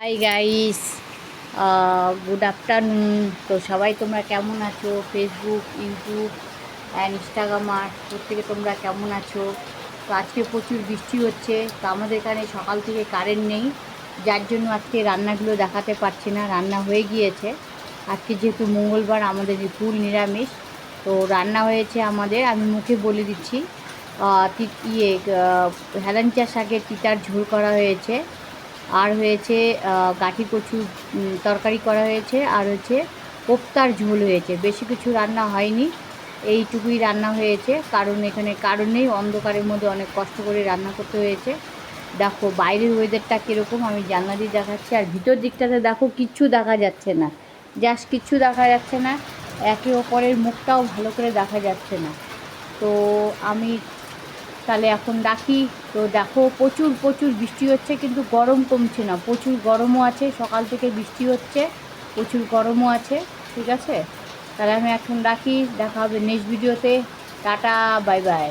Hi guys, good afternoon. তো সবাই তোমরা কেমন আছো? ফেসবুক, ইউটিউব অ্যান্ড ইনস্টাগ্রামার প্রত্যেকে তোমরা কেমন আছো? তো আজকে প্রচুর বৃষ্টি হচ্ছে। তো আমাদের এখানে সকাল থেকে কারেন্ট নেই, যার জন্য আজকে রান্নাগুলো দেখাতে পারছি না। রান্না হয়ে গিয়েছে। আজকে যেহেতু মঙ্গলবার, আমাদের ফুল নিরামিষ। তো রান্না হয়েছে আমাদের, আমি মুখে বলে দিচ্ছি। হেলেঞ্চা শাকের তিতার ঝোল করা হয়েছে, আর হয়েছে গাঠি কচু তরকারি করা হয়েছে, আর হচ্ছে কোপ্তার ঝোল হয়েছে। বেশি কিছু রান্না হয়নি, এইটুকুই রান্না হয়েছে। কারণ এখানে কারণ নেই, অন্ধকারের মধ্যে অনেক কষ্ট করে রান্না করতে হয়েছে। দেখো বাইরের ওয়েদারটা কীরকম, আমি জানলা দিয়ে দেখাচ্ছি। আর ভিতর দিকটাতে দেখো, কিচ্ছু দেখা যাচ্ছে না, জাস্ট কিচ্ছু দেখা যাচ্ছে না। একে অপরের মুখটাও ভালো করে দেখা যাচ্ছে না। তো আমি তাহলে এখন ডাকি। তো দেখো, প্রচুর প্রচুর বৃষ্টি হচ্ছে, কিন্তু গরম কমছে না। প্রচুর গরমও আছে, সকাল থেকে বৃষ্টি হচ্ছে, প্রচুর গরমও আছে। ঠিক আছে, তাহলে আমি এখন ডাকি। দেখা হবে নেক্সট ভিডিওতে। Tata, bye bye.